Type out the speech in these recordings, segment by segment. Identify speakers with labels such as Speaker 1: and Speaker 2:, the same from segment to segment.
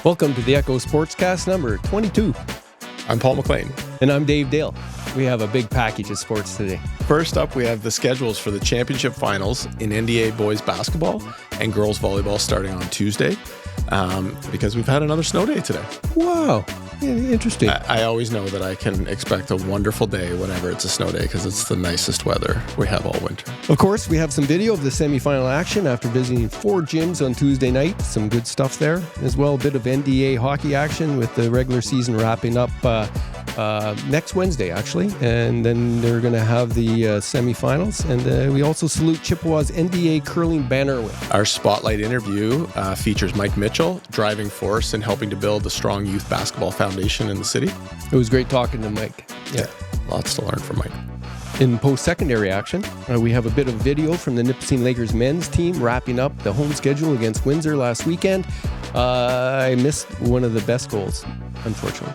Speaker 1: Welcome to the Echo Sportscast number 22.
Speaker 2: I'm Paul McLean.
Speaker 1: And I'm Dave Dale. We have a big package of sports today.
Speaker 2: First up, we have the schedules for the championship finals in NDA boys basketball and girls volleyball starting on Tuesday, because we've had another snow day today.
Speaker 1: Wow. Yeah, interesting.
Speaker 2: I always know that I can expect a wonderful day whenever it's a snow day because it's the nicest weather we have all winter.
Speaker 1: Of course, we have some video of the semifinal action after visiting 4 gyms on Tuesday night. Some good stuff there. As well, a bit of NDA hockey action with the regular season wrapping up next Wednesday, actually. And then they're going to have the semifinals. And we also salute Chippewa's NDA curling banner win.
Speaker 2: Our spotlight interview features Mike Mitchell, driving force in helping to build a strong youth basketball foundation in the city.
Speaker 1: It was great talking to Mike.
Speaker 2: Yeah, lots to learn from Mike.
Speaker 1: In post-secondary action, we have a bit of video from the Nipissing Lakers men's team wrapping up the home schedule against Windsor last weekend. I missed one of the best goals, unfortunately.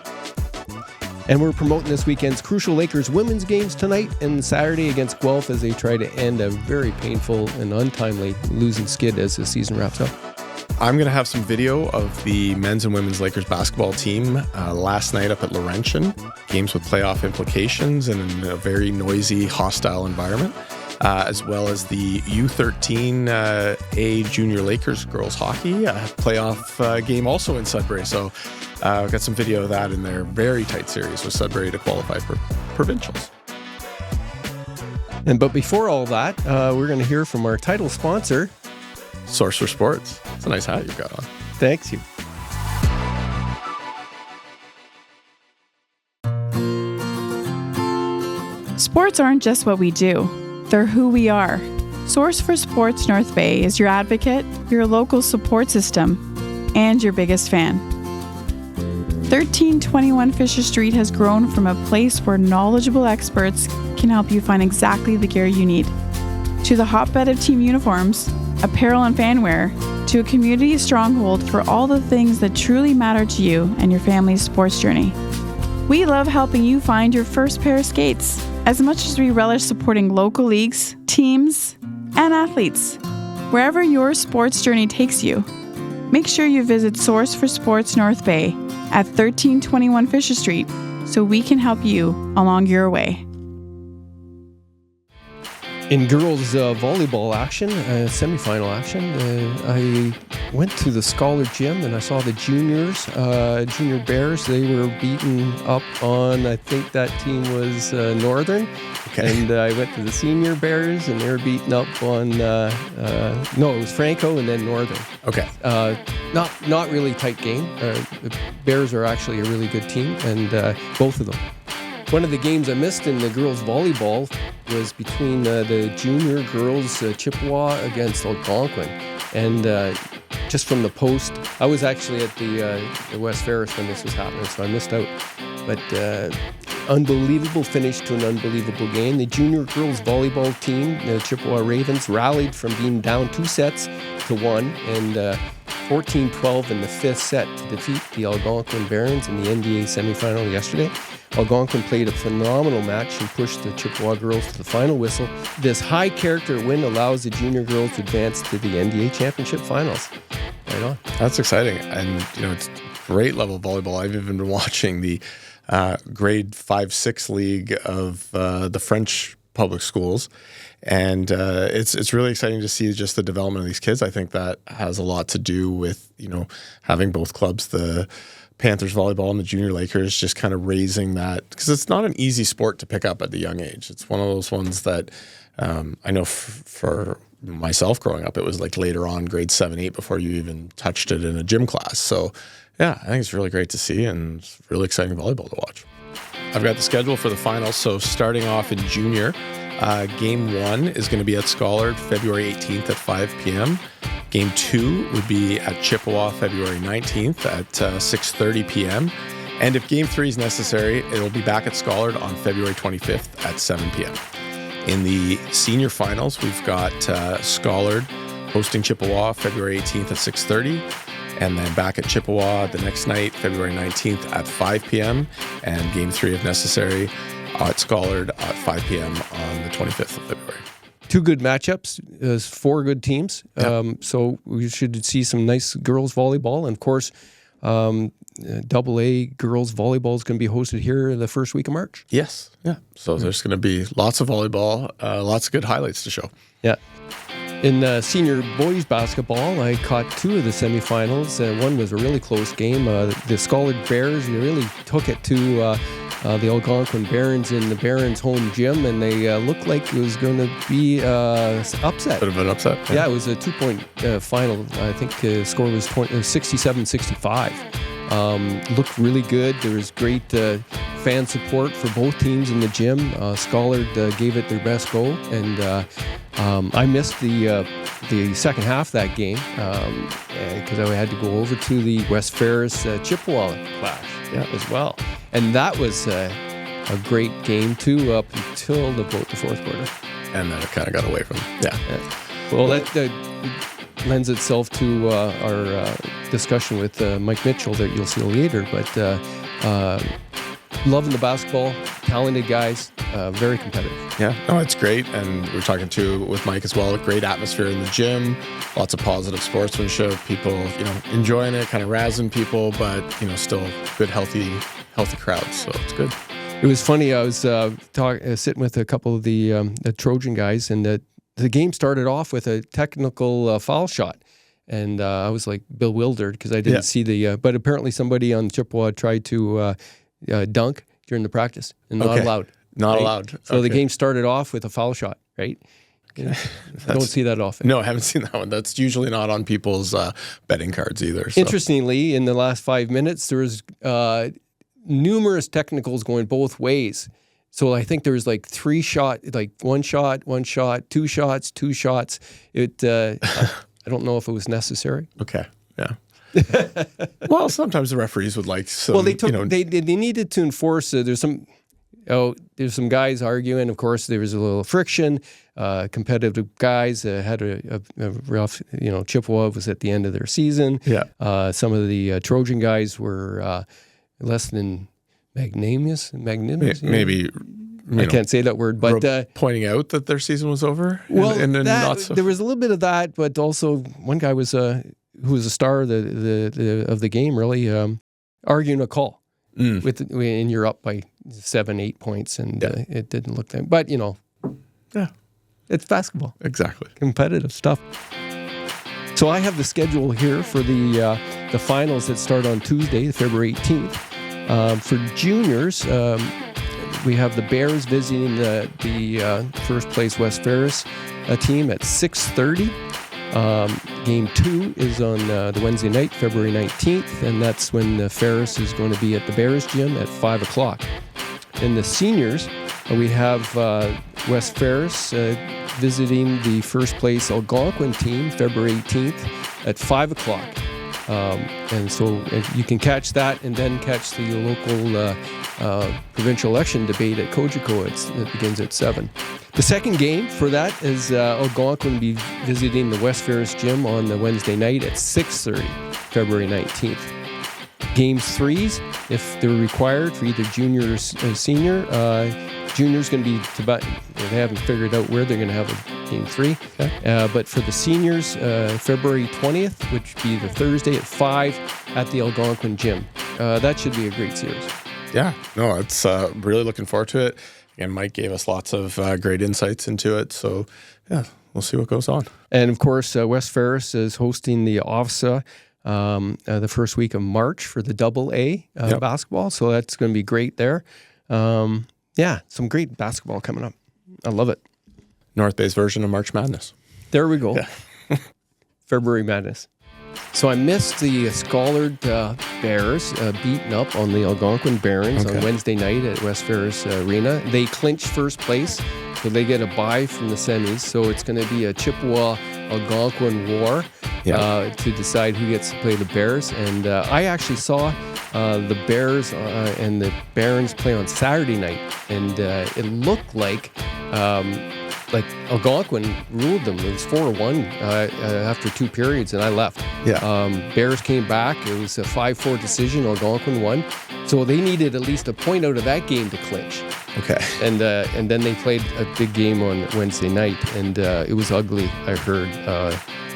Speaker 1: And we're promoting this weekend's crucial Lakers women's games tonight and Saturday against Guelph as they try to end a very painful and untimely losing skid as the season wraps up.
Speaker 2: I'm going to have some video of the men's and women's Lakers basketball team last night up at Laurentian. Games with playoff implications and in a very noisy, hostile environment, as well as the U13 Jr Lakers girls hockey playoff game also in Sudbury. So I've got some video of that in their very tight series with Sudbury to qualify for provincials.
Speaker 1: But before all that, we're going to hear from our title sponsor,
Speaker 2: Source for Sports. It's a nice hat you've got on.
Speaker 1: Thanks you.
Speaker 3: Sports aren't just what we do, they're who we are. Source for Sports North Bay is your advocate, your local support system, and your biggest fan. 1321 Fisher Street has grown from a place where knowledgeable experts can help you find exactly the gear you need, to the hotbed of team uniforms, apparel and fanwear, to a community stronghold for all the things that truly matter to you and your family's sports journey. We love helping you find your first pair of skates, as much as we relish supporting local leagues, teams, and athletes. Wherever your sports journey takes you, make sure you visit Source for Sports North Bay at 1321 Fisher Street so we can help you along your way.
Speaker 1: In girls volleyball action, semifinal action, I went to the Scholar Gym and I saw the juniors, Junior Bears. They were beaten up on, I think that team was Northern. Okay. And I went to the Senior Bears and they were beaten up on, it was Franco and then Northern.
Speaker 2: Okay.
Speaker 1: Not really tight game. The Bears are actually a really good team, and both of them. One of the games I missed in the girls volleyball was between the junior girls Chippewa against Algonquin. And just from the post, I was actually at the West Ferris when this was happening, so I missed out. But unbelievable finish to an unbelievable game. The junior girls volleyball team, the Chippewa Ravens, rallied from being down 2 sets to 1 and 14-12 in the 5th set to defeat the Algonquin Barons in the NDA semifinal yesterday. Algonquin played a phenomenal match and pushed the Chippewa girls to the final whistle. This high-character win allows the junior girls to advance to the NDA championship finals. Right on.
Speaker 2: That's exciting. And, it's great level volleyball. I've even been watching the grade 5-6 league of the French public schools. And it's really exciting to see just the development of these kids. I think that has a lot to do with, having both clubs, the Panthers volleyball and the Junior Lakers, just kind of raising that, because it's not an easy sport to pick up at the young age. It's one of those ones that I know for myself growing up, it was like later on, grade 7, 8, before you even touched it in a gym class. So yeah, I think it's really great to see and it's really exciting volleyball to watch. I've got the schedule for the finals. So starting off in junior, game 1 is going to be at Scholar February 18th at 5 p.m. Game 2 would be at Chippewa February 19th at 6:30 p.m. And if Game 3 is necessary, it'll be back at Scholar on February 25th at 7 p.m. In the senior finals, we've got Scholar hosting Chippewa February 18th at 6:30, and then back at Chippewa the next night, February 19th at 5 p.m. And Game 3, if necessary, at Scholar at 5 p.m. on the 25th of February.
Speaker 1: 2 good matchups, 4 good teams. Yep. So we should see some nice girls volleyball. And of course, Double A girls volleyball is going to be hosted here the first week of March.
Speaker 2: Yes. Yeah. So there's going to be lots of volleyball, lots of good highlights to show.
Speaker 1: Yeah. In senior boys basketball, I caught two of the semifinals. One was a really close game. The Scholar Bears really took it to the Algonquin Barons in the Barons home gym, and they looked like it was going to be upset.
Speaker 2: Bit of an upset.
Speaker 1: Yeah, it was a 2-point final. I think the score was 67-65. Looked really good. There was great fan support for both teams in the gym. Scholar gave it their best go, and I missed the second half of that game because I had to go over to the West Ferris Chippewa clash as well. And that was a great game, too, up until about the fourth quarter.
Speaker 2: And then it kind of got away from them. Yeah.
Speaker 1: Well, that lends itself to our discussion with Mike Mitchell that you'll see later. But loving the basketball, talented guys, very competitive.
Speaker 2: Yeah, no, it's great. And we're talking with Mike as well. A great atmosphere in the gym, lots of positive sportsmanship, people, enjoying it, kind of razzing people, but, still good, healthy crowds. So it's good.
Speaker 1: It was funny. I was sitting with a couple of the Trojan guys, and the game started off with a technical foul shot. And I was like bewildered because I didn't see but apparently somebody on Chippewa tried to dunk during the practice and not allowed.
Speaker 2: Not
Speaker 1: right?
Speaker 2: allowed.
Speaker 1: So the game started off with a foul shot, right? I don't see that often.
Speaker 2: No, I haven't seen that one. That's usually not on people's betting cards either. So.
Speaker 1: Interestingly, in the last 5 minutes, there was numerous technicals going both ways. So I think there was like one shot, two shots. I don't know if it was necessary.
Speaker 2: Okay, yeah. Well, sometimes the referees would like some.
Speaker 1: Well, they needed to enforce. There's some guys arguing. Of course, there was a little friction. Competitive guys had a rough. Chippewa was at the end of their season.
Speaker 2: Yeah.
Speaker 1: Some of the Trojan guys were less than magnanimous.
Speaker 2: Maybe.
Speaker 1: I can't say that word, but
Speaker 2: pointing out that their season was over.
Speaker 1: Well, there was a little bit of that, but also one guy was who was a star of the game, really arguing a call and you're up by 7-8 points, and it didn't look that. But it's basketball,
Speaker 2: exactly,
Speaker 1: competitive stuff. So I have the schedule here for the finals that start on Tuesday, February 18th. For juniors, we have the Bears visiting the first place West Ferris team at 6:30. Game 2 is on the Wednesday night, February 19th, and that's when Ferris is going to be at the Bears gym at 5 o'clock. In the seniors, we have West Ferris visiting the first place Algonquin team, February 18th at 5 o'clock. And so you can catch that and then catch the local provincial election debate at Cogeco. It begins at 7. The second game for that is Algonquin will be visiting the West Ferris gym on the Wednesday night at 6:30, February 19th. Game 3s, if they're required for either junior or senior, junior's going to be Tibet. They haven't figured out where they're going to have a game 3. Okay. But for the seniors, February 20th, which would be the Thursday at 5 at the Algonquin gym. That should be a great series.
Speaker 2: Yeah, no, it's really looking forward to it. And Mike gave us lots of great insights into it. So, yeah, we'll see what goes on.
Speaker 1: And, of course, West Ferris is hosting the OFSA the first week of March for the Double A basketball. So that's going to be great there. Some great basketball coming up. I love it.
Speaker 2: North Bay's version of March Madness.
Speaker 1: There we go. Yeah. February Madness. So I missed the Scholared Bears beating up on the Algonquin Barons on Wednesday night at West Ferris Arena. They clinched first place, so they get a bye from the semis. So it's going to be a Chippewa-Algonquin war to decide who gets to play the Bears. And I actually saw the Bears and the Barons play on Saturday night, and it looked like Algonquin ruled them. It was 4-1 after 2 periods, and I left. Bears came back. It was a 5-4 decision. Algonquin won. So they needed at least a point out of that game to clinch.
Speaker 2: Okay.
Speaker 1: And then they played a big game on Wednesday night, and it was ugly, I heard.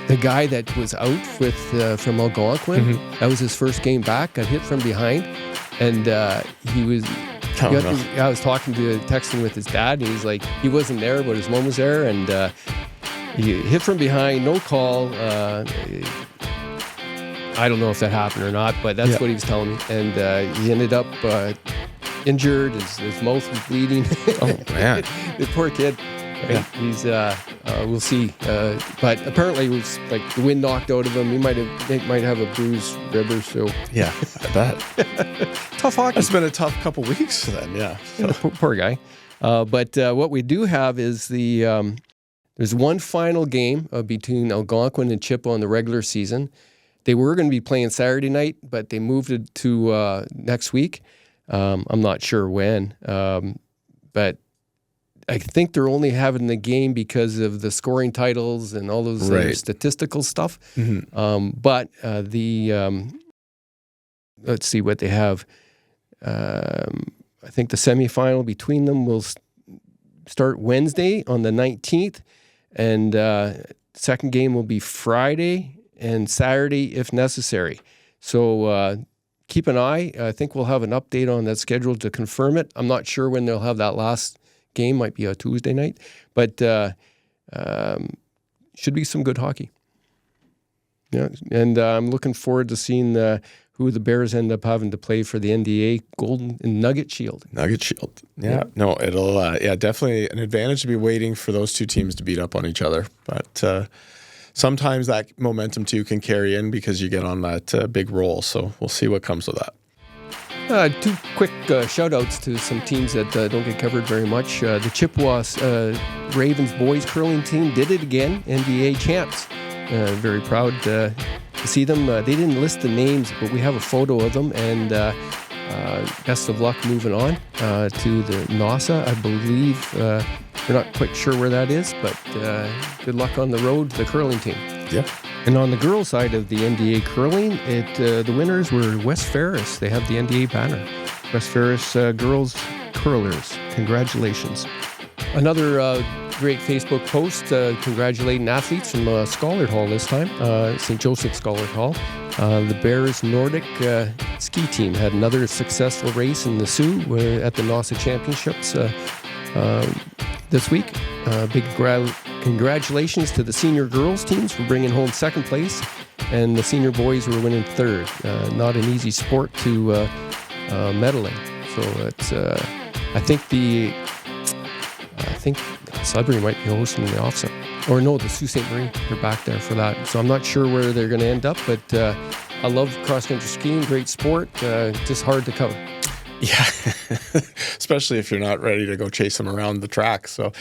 Speaker 1: the guy that was out with from Algonquin, that was his first game back, got hit from behind, and he was. I was texting with his dad, and he's like, he wasn't there, but his mom was there, and he hit from behind, no call. I don't know if that happened or not, but that's what he was telling me. And he ended up injured. His mouth was bleeding.
Speaker 2: Oh, man.
Speaker 1: The poor kid. Right? Yeah. He's, we'll see. But apparently it was like the wind knocked out of him. He might have a bruised rib or so.
Speaker 2: Yeah, I bet.
Speaker 1: Tough hockey.
Speaker 2: It's been a tough couple weeks then, yeah. So.
Speaker 1: Poor guy. But what we do have is there's one final game between Algonquin and Chippewa in the regular season. They were going to be playing Saturday night, but they moved it to next week. I'm not sure when, but I think they're only having the game because of the scoring titles and all those statistical stuff. But let's see what they have. I think the semifinal between them will start Wednesday on the 19th, and second game will be Friday and Saturday if necessary. So keep an eye. I think we'll have an update on that schedule to confirm it. I'm not sure when they'll have that last game. Might be a Tuesday night, but should be some good hockey. Yeah, and I'm looking forward to seeing who the Bears end up having to play for the NDA Golden and Nugget Shield.
Speaker 2: Nugget Shield. Yeah. No, it'll definitely an advantage to be waiting for those two teams to beat up on each other, but sometimes that momentum too can carry in because you get on that big roll. So we'll see what comes with that.
Speaker 1: Two quick shout-outs to some teams that don't get covered very much. The Chippewa Ravens boys curling team did it again, NDA champs. Very proud to see them. They didn't list the names, but we have a photo of them, and best of luck moving on to the NASA. I believe we're not quite sure where that is, but good luck on the road to the curling team.
Speaker 2: Yeah.
Speaker 1: And on the girls' side of the NDA curling, the winners were West Ferris. They have the NDA banner. West Ferris girls curlers. Congratulations. Another great Facebook post congratulating athletes from Scholar Hall this time, St. Joseph Scholar Hall. The Bears Nordic ski team had another successful race in the Sioux at the NASA Championships this week. Big congratulations to the senior girls teams for bringing home second place, and the senior boys were winning third. Not an easy sport to medal in. So it's I think Sudbury might be hosting the offset. Or no, the Sault Ste. Marie. They're back there for that. So I'm not sure where they're going to end up, but I love cross-country skiing. Great sport. Just hard to cover.
Speaker 2: Yeah, especially if you're not ready to go chase them around the track. So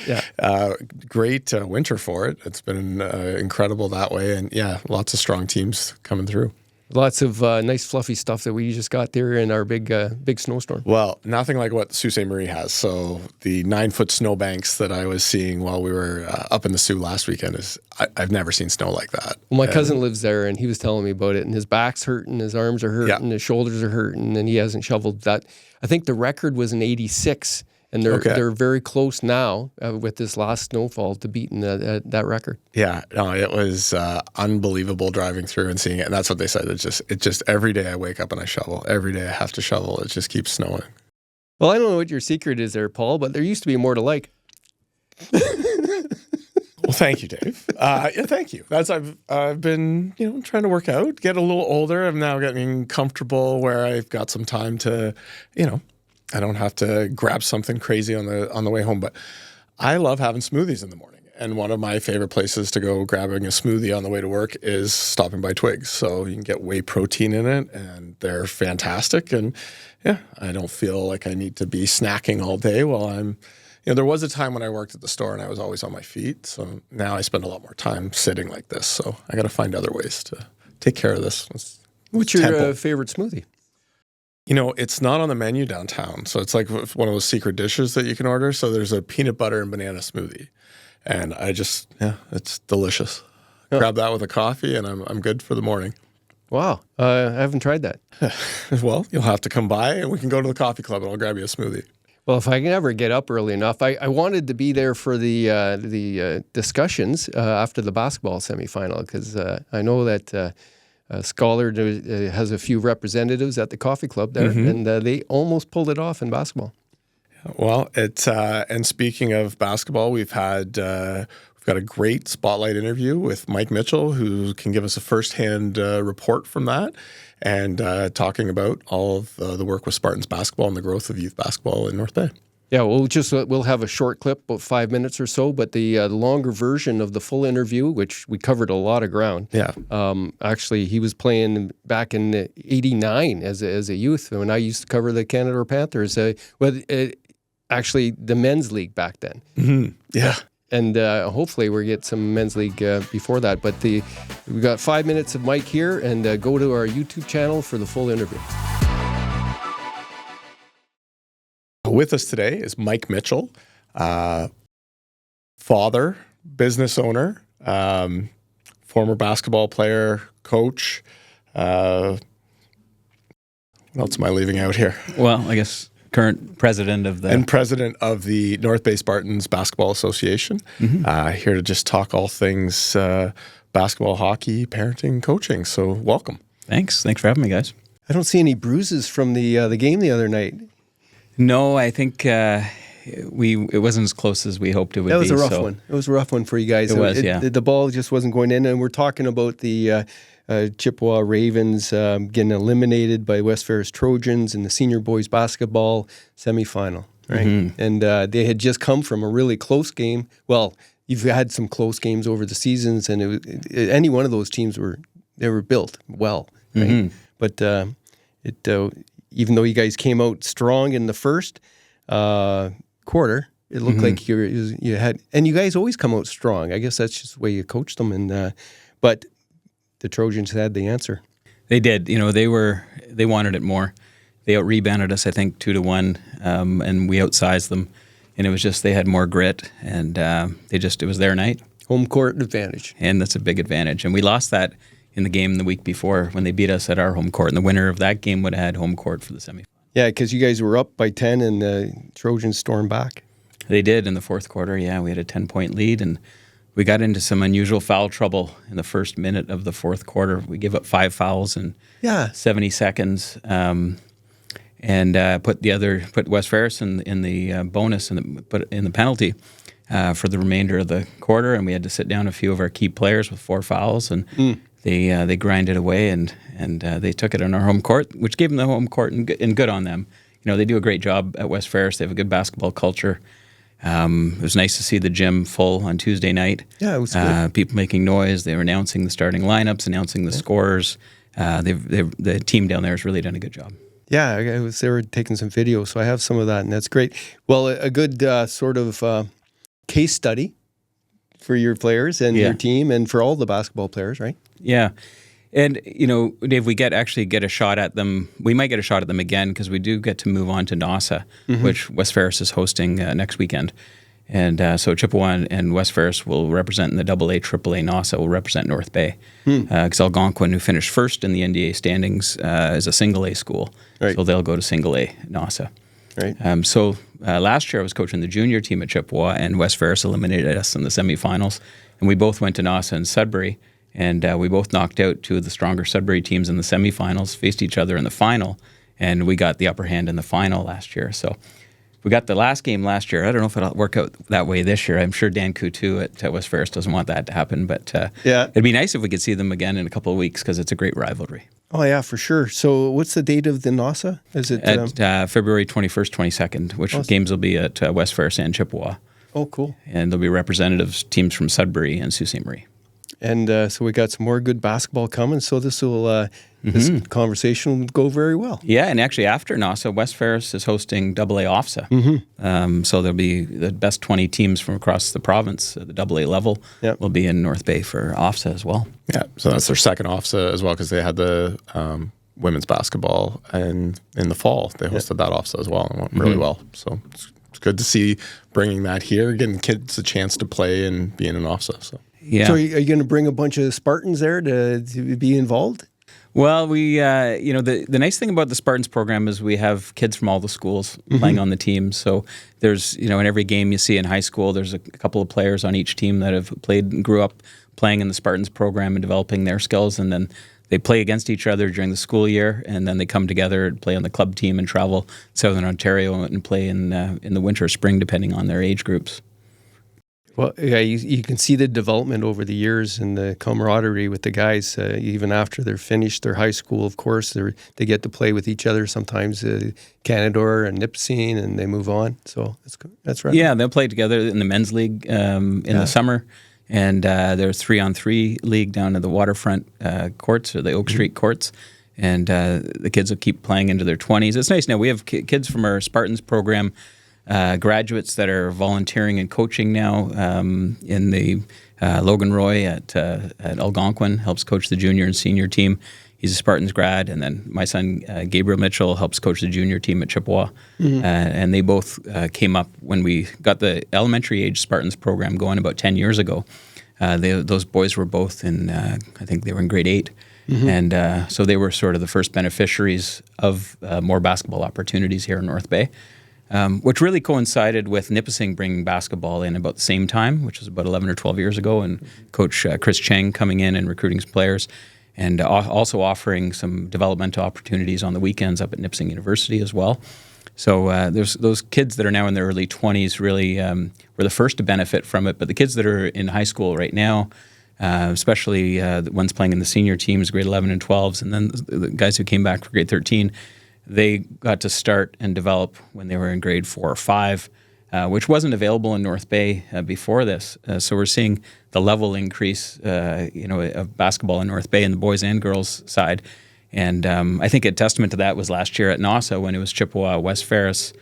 Speaker 2: great winter for it. It's been incredible that way. And yeah, lots of strong teams coming through.
Speaker 1: Lots of nice fluffy stuff that we just got there in our big snowstorm.
Speaker 2: Well, nothing like what Sault Ste. Marie has. So the 9-foot snowbanks that I was seeing while we were up in the Sioux last weekend I've never seen snow like that.
Speaker 1: Well, my cousin lives there, and he was telling me about it, and his back's hurting, his arms are hurting, his shoulders are hurting, and he hasn't shoveled that. I think the record was in 86, and they're very close now with this last snowfall to beating that record. Yeah,
Speaker 2: no, it was unbelievable driving through and seeing it, and that's what they said. It just every day I wake up and I shovel. Every day I have to shovel. It just keeps snowing.
Speaker 1: Well, I don't know what your secret is there, Paul, but there used to be more to like.
Speaker 2: Well, thank you, Dave. Yeah, thank you. I've been trying to work out, get a little older. I'm now getting comfortable where I've got some time to, I don't have to grab something crazy on the way home. But I love having smoothies in the morning. And one of my favorite places to go grabbing a smoothie on the way to work is stopping by Twigs. So you can get whey protein in it, and they're fantastic. And yeah, I don't feel like I need to be snacking all day while I'm. There was a time when I worked at the store and I was always on my feet. So now I spend a lot more time sitting like this. So I got to find other ways to take care of this.
Speaker 1: What's your favorite smoothie?
Speaker 2: It's not on the menu downtown. So it's like one of those secret dishes that you can order. So there's a peanut butter and banana smoothie. And it's delicious. Oh. Grab that with a coffee and I'm good for the morning.
Speaker 1: Wow. I haven't tried that.
Speaker 2: Well, you'll have to come by and we can go to the coffee club and I'll grab you a smoothie.
Speaker 1: Well, if I can ever get up early enough, I wanted to be there for the discussions after the basketball semifinal, because I know that Scholar has a few representatives at the coffee club there, and they almost pulled it off in basketball.
Speaker 2: Well, and speaking of basketball, we've got a great spotlight interview with Mike Mitchell, who can give us a firsthand report from that, and talking about all of the work with Spartans basketball and the growth of youth basketball in North Bay.
Speaker 1: Yeah, we'll have a short clip, about 5 minutes or so, but the longer version of the full interview, which we covered a lot of ground.
Speaker 2: Yeah.
Speaker 1: Actually, he was playing back in '89 as a youth when I used to cover the Canada Panthers. Actually, the men's league back then.
Speaker 2: Mm-hmm. Yeah.
Speaker 1: And hopefully we'll get some men's league before that. But we got 5 minutes of Mike here, and go to our YouTube channel for the full interview.
Speaker 2: With us today is Mike Mitchell, father, business owner, former basketball player, coach. What else am I leaving out here?
Speaker 4: Well, I guess current president of
Speaker 2: the North Bay Spartans Basketball Association. Here to just talk all things basketball, hockey, parenting, coaching. So welcome.
Speaker 4: Thanks for having me, guys.
Speaker 1: I don't see any bruises from the game the other night.
Speaker 4: No, I think it wasn't as close as we hoped it would be.
Speaker 1: That was a rough one. It was a rough one for you guys.
Speaker 4: It was, yeah.
Speaker 1: The ball just wasn't going in, and we're talking about the Chippewa Ravens getting eliminated by West Ferris Trojans in the senior boys basketball semifinal, right?
Speaker 4: Mm-hmm.
Speaker 1: And they had just come from a really close game. Well, you've had some close games over the seasons, and any one of those teams were built well, right? Mm-hmm. But even though you guys came out strong in the first quarter, it looked like you had, and you guys always come out strong. I guess that's just the way you coached them. And but the Trojans had the answer.
Speaker 4: They did. They wanted it more. They out-rebounded us, I think, 2-1, and we outsized them. And it was just they had more grit, and it was their night.
Speaker 1: Home court advantage.
Speaker 4: And that's a big advantage. And we lost that in the game the week before when they beat us at our home court. And the winner of that game would have had home court for the semifinal.
Speaker 1: Yeah, because you guys were up by 10 and the Trojans stormed back.
Speaker 4: They did in the fourth quarter. Yeah, we had a 10-point lead, and we got into some unusual foul trouble in the first minute of the fourth quarter. We gave up 5 fouls in 70 seconds, and put West Ferris in the bonus and put in the penalty for the remainder of the quarter. And we had to sit down a few of our key players with 4 fouls, and they grinded away, and they took it on our home court, which gave them the home court and good on them. They do a great job at West Ferris. They have a good basketball culture. It was nice to see the gym full on Tuesday night.
Speaker 1: Yeah, it was good.
Speaker 4: People making noise. They were announcing the starting lineups, announcing the scorers. The team down there has really done a good job.
Speaker 1: Yeah, they were taking some videos, so I have some of that, and that's great. Well, a good sort of case study for your players and your team and for all the basketball players, right?
Speaker 4: Yeah. And, Dave, we get a shot at them. We might get a shot at them again because we do get to move on to NASA, which West Ferris is hosting next weekend. And so Chippewa and West Ferris will represent in the AA, AAA. NASA will represent North Bay. Because Algonquin, who finished first in the NDA standings, is a single A school. Right. So they'll go to single A NASA.
Speaker 1: Right.
Speaker 4: So last year I was coaching the junior team at Chippewa, and West Ferris eliminated us in the semifinals. And we both went to NASA in Sudbury, and we both knocked out 2 of the stronger Sudbury teams in the semifinals, faced each other in the final, and we got the upper hand in the final last year. So we got the last game last year. I don't know if it'll work out that way this year. I'm sure Dan Coutu at West Ferris doesn't want that to happen, but it'd be nice if we could see them again in a couple of weeks because it's a great rivalry.
Speaker 1: Oh, yeah, for sure. So what's the date of the NASA? Is it
Speaker 4: at February 21st, 22nd, which games will be at West Ferris and Chippewa.
Speaker 1: Oh, cool.
Speaker 4: And there'll be representatives, teams from Sudbury and Sault Ste. Marie.
Speaker 1: And so we got some more good basketball coming. So this this conversation will go very well.
Speaker 4: Yeah, and actually after NASA, West Ferris is hosting AA OFSA. So there'll be the best 20 teams from across the province at the AA level will be in North Bay for OFSA as well.
Speaker 2: Yeah, so that's their second OFSA as well because they had the women's basketball and in the fall. They hosted that OFSA as well and went really well. So it's good to see bringing that here, giving kids a chance to play and be in an OFSA. So.
Speaker 4: Yeah.
Speaker 1: So are you going to bring a bunch of Spartans there to be involved?
Speaker 4: Well, we, the nice thing about the Spartans program is we have kids from all the schools playing on the team. So there's, in every game you see in high school, there's a couple of players on each team that have played and grew up playing in the Spartans program and developing their skills. And then they play against each other during the school year, and then they come together and play on the club team and travel Southern Ontario and play in the winter or spring, depending on their age groups.
Speaker 1: Well, yeah, you can see the development over the years and the camaraderie with the guys, even after they're finished their high school. Of course, they get to play with each other sometimes, Canadore and Nipissing, and they move on. So that's right.
Speaker 4: Yeah, they'll play together in the men's league in the summer, and there's 3-on-3 league down at the waterfront courts, or the Oak Street courts, and the kids will keep playing into their 20s. It's nice. Now, we have kids from our Spartans program, graduates that are volunteering and coaching now in the Logan Roy at Algonquin helps coach the junior and senior team. He's a Spartans grad, and then my son Gabriel Mitchell helps coach the junior team at Chippewa. And they both came up when we got the elementary age Spartans program going about 10 years ago. Those boys were both in, I think they were in grade 8. And so they were sort of the first beneficiaries of more basketball opportunities here in North Bay. Which really coincided with Nipissing bringing basketball in about the same time, which was about 11 or 12 years ago, and Coach Chris Cheng coming in and recruiting some players, and also offering some developmental opportunities on the weekends up at Nipissing University as well. So there's those kids that are now in their early 20s really were the first to benefit from it, but the kids that are in high school right now, especially the ones playing in the senior teams, grade 11 and 12s, and then the guys who came back for grade 13, they got to start and develop when they were in grade 4 or 5, which wasn't available in North Bay before this. So we're seeing the level increase, of basketball in North Bay in the boys and girls side. And I think a testament to that was last year at NASA when it was Chippewa West Ferris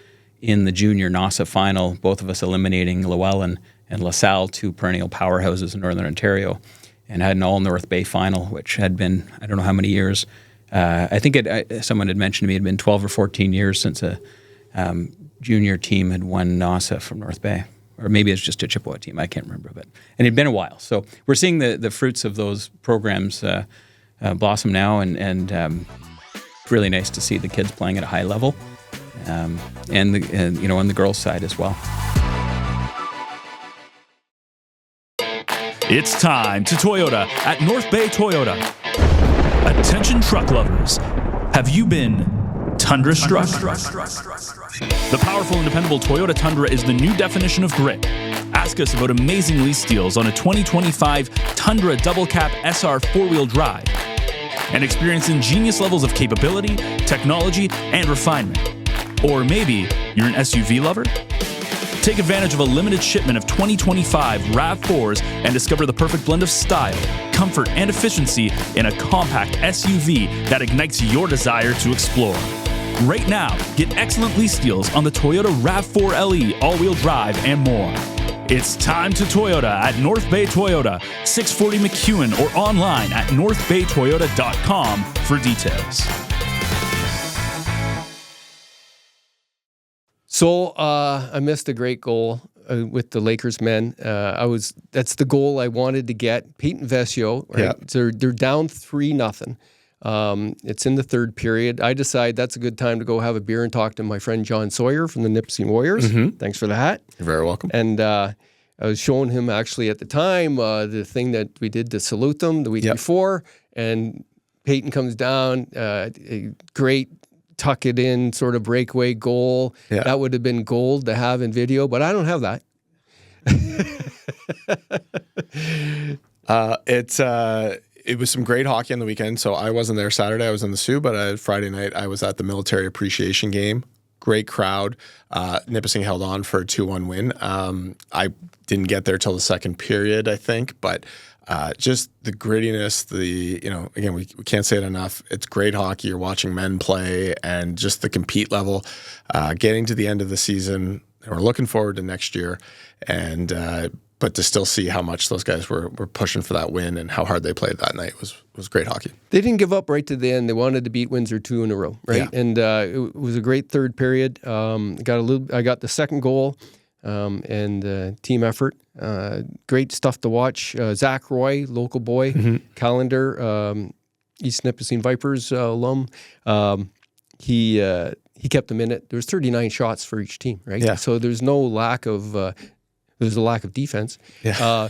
Speaker 4: in the junior NASA final, both of us eliminating Llewellyn and LaSalle, two perennial powerhouses in Northern Ontario, and had an all North Bay final, which had been, I don't know how many years. I think someone had mentioned to me it had been 12 or 14 years since a junior team had won NASA from North Bay. Or maybe it's just a Chippewa team, I can't remember. And it had been a while. So we're seeing the fruits of those programs blossom now, and it's really nice to see the kids playing at a high level, and on the girls' side as well.
Speaker 5: It's time to Toyota at North Bay Toyota. Attention truck lovers, have you been Tundra struck? The powerful and dependable Toyota Tundra is the new definition of grit. Ask us about amazing lease deals on a 2025 Tundra Double Cap SR 4-wheel drive and experience ingenious levels of capability, technology, and refinement. Or maybe you're an SUV lover? Take advantage of a limited shipment of 2025 RAV4s and discover the perfect blend of style, comfort, and efficiency in a compact SUV that ignites your desire to explore. Right now, get excellent lease deals on the Toyota RAV4 LE all-wheel drive and more. It's time to Toyota at North Bay Toyota, 640 McEwen, or online at northbaytoyota.com for details.
Speaker 1: So I missed a great goal with the Lakers men. That's the goal I wanted to get. Peyton Vescio, right? Yeah. So they're down 3-0. It's in the third period. I decide that's a good time to go have a beer and talk to my friend John Sawyer from the Nipissing Warriors. Thanks for the hat.
Speaker 2: You're very welcome.
Speaker 1: And I was showing him actually at the time the thing that we did to salute them the week before. And Peyton comes down, a great tuck it in sort of breakaway goal. Yeah. That would have been gold to have in video, but I don't have that.
Speaker 2: It was some great hockey on the weekend. So I wasn't there Saturday. I was in the Sioux, but Friday night I was at the military appreciation game. Great crowd. Nipissing held on for a 2-1 win. I didn't get there till the second period, I think, but just the grittiness, again, we can't say it enough. It's great hockey. You're watching men play, and just the compete level, getting to the end of the season. And we're looking forward to next year, but to still see how much those guys were pushing for that win and how hard they played that night was great hockey.
Speaker 1: They didn't give up right to the end. They wanted to beat Windsor 2 in a row, right? Yeah. And it was a great third period. I got the second goal. And team effort. Great stuff to watch. Zach Roy, local boy, calendar. East Nipissing Vipers alum. He kept them in it. There was 39 shots for each team, right?
Speaker 2: Yeah.
Speaker 1: So there's no lack of there's a lack of defense.
Speaker 2: Yeah.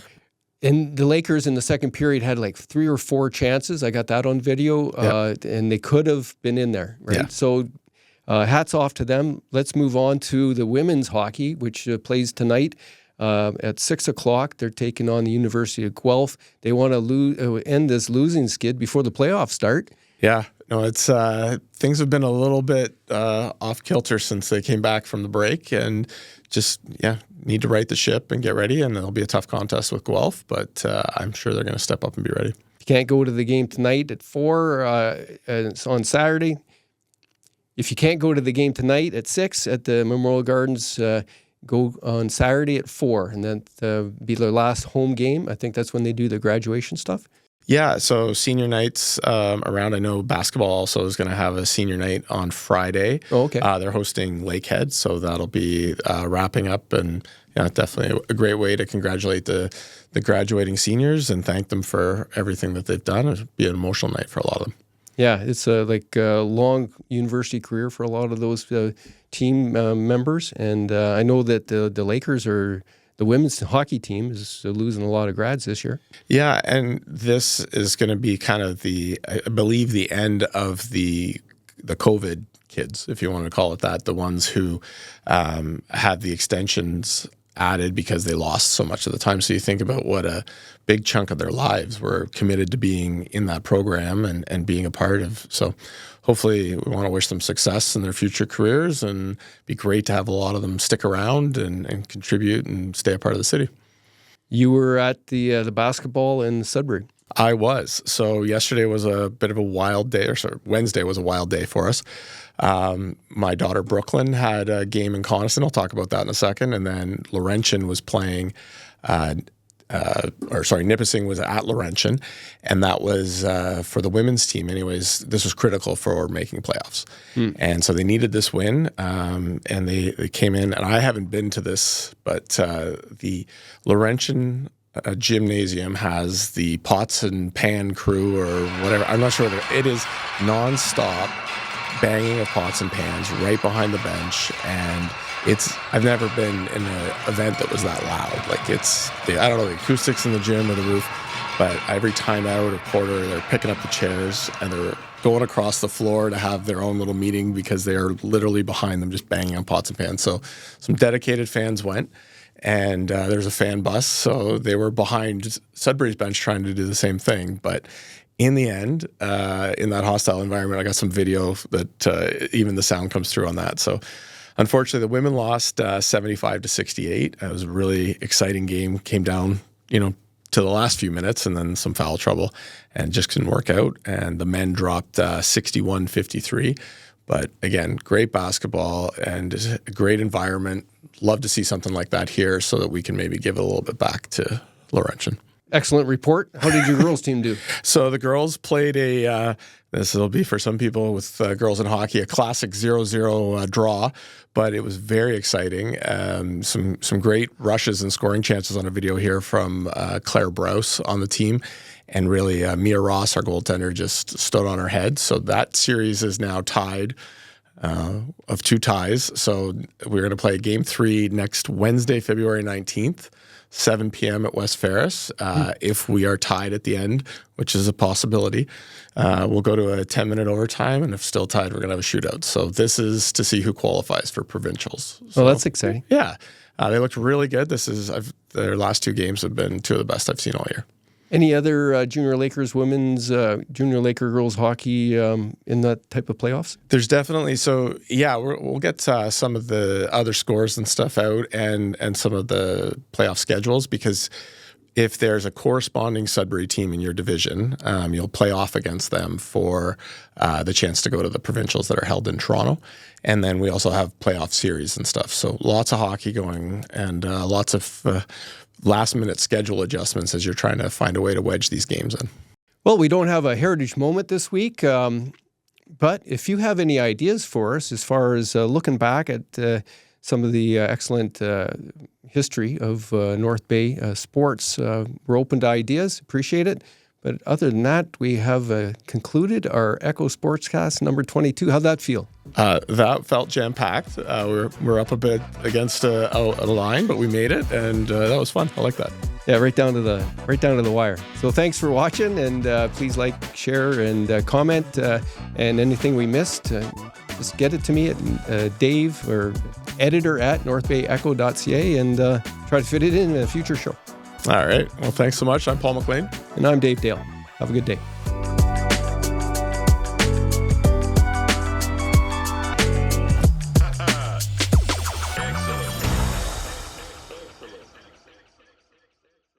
Speaker 1: And the Lakers in the second period had like 3 or 4 chances. I got that on video, and they could have been in there, right?
Speaker 2: Yeah.
Speaker 1: So hats off to them. Let's move on to the women's hockey, which plays tonight at 6 o'clock. They're taking on the University of Guelph. They want to end this losing skid before the playoffs start.
Speaker 2: Yeah. No, it's things have been a little bit off kilter since they came back from the break, and just need to right the ship and get ready. And it'll be a tough contest with Guelph, but I'm sure they're going to step up and be ready.
Speaker 1: You can't go to the game tonight at 4. It's on Saturday. If you can't go to the game tonight at 6 at the Memorial Gardens, go on Saturday at 4, and then be their last home game. I think that's when they do the graduation stuff.
Speaker 2: Yeah, so senior nights around. I know basketball also is going to have a senior night on Friday.
Speaker 1: Oh, okay.
Speaker 2: They're hosting Lakehead, so that'll be wrapping up, and definitely a great way to congratulate the graduating seniors and thank them for everything that they've done. It'll be an emotional night for a lot of them.
Speaker 1: Yeah, it's like a long university career for a lot of those team members, and I know that the Lakers the women's hockey team is losing a lot of grads this year.
Speaker 2: Yeah, and this is going to be kind of I believe, the end of the COVID kids, if you want to call it that, the ones who had the extensions added because they lost so much of the time. So you think about what a big chunk of their lives were committed to being in that program and being a part of. So hopefully we want to wish them success in their future careers, and be great to have a lot of them stick around and contribute and stay a part of the city.
Speaker 1: You were at the basketball in Sudbury.
Speaker 2: I was. So yesterday was a bit of a wild day, Wednesday was a wild day for us. My daughter Brooklyn had a game in Coniston. I'll talk about that in a second. And then Laurentian was playing, Nipissing was at Laurentian, and that was for the women's team. Anyways, this was critical for making playoffs. And so they needed this win, and they came in. And I haven't been to this, but the Laurentian gymnasium has the pots and pan crew or whatever. I'm not sure. It is nonstop banging of pots and pans right behind the bench, and I've never been in an event that was that loud. Like I don't know, the acoustics in the gym or the roof, but every time out or quarter, they're picking up the chairs and they're going across the floor to have their own little meeting because they are literally behind them just banging on pots and pans. So some dedicated fans went, and there's a fan bus, so they were behind Sudbury's bench trying to do the same thing. But in the end, in that hostile environment, I got some video that even the sound comes through on that. So unfortunately, the women lost 75-68. It was a really exciting game. Came down, to the last few minutes, and then some foul trouble, and just couldn't work out. And the men dropped 61-53. But again, great basketball and a great environment. Love to see something like that here, so that we can maybe give it a little bit back to Laurentian.
Speaker 1: Excellent report. How did your girls team do?
Speaker 2: So the girls played this will be for some people with girls in hockey, a classic 0-0 draw, but it was very exciting. Some great rushes and scoring chances on a video here from Claire Brous on the team. And really, Mia Ross, our goaltender, just stood on her head. So that series is now tied of 2 ties. So we're going to play Game 3 next Wednesday, February 19th. 7 p.m. at West Ferris. If we are tied at the end, which is a possibility, we'll go to a 10-minute overtime, and if still tied, we're going to have a shootout. So this is to see who qualifies for provincials. So,
Speaker 1: that's exciting.
Speaker 2: Yeah. They looked really good. Their last 2 games have been 2 of the best I've seen all year.
Speaker 1: Any other Junior Lakers women's, Junior Laker girls hockey in that type of playoffs?
Speaker 2: There's definitely. So, yeah, we'll get some of the other scores and stuff out and some of the playoff schedules, because if there's a corresponding Sudbury team in your division, you'll play off against them for the chance to go to the provincials that are held in Toronto. And then we also have playoff series and stuff. So lots of hockey going, and lots of last-minute schedule adjustments as you're trying to find a way to wedge these games in.
Speaker 1: Well, we don't have a heritage moment this week, but if you have any ideas for us as far as looking back at some of the excellent history of North Bay sports, we're open to ideas. Appreciate it. But other than that, we have concluded our Echo Sportscast number 22. How'd that feel?
Speaker 2: That felt jam-packed. We're up a bit against a line, but we made it, and that was fun. I like that.
Speaker 1: Yeah, right down to the wire. So thanks for watching, and please like, share, and comment. And anything we missed, just get it to me at Dave or editor@northbayecho.ca, and try to fit it in a future show.
Speaker 2: All right. Well, thanks so much. I'm Paul McLean.
Speaker 1: And I'm Dave Dale. Have a good day.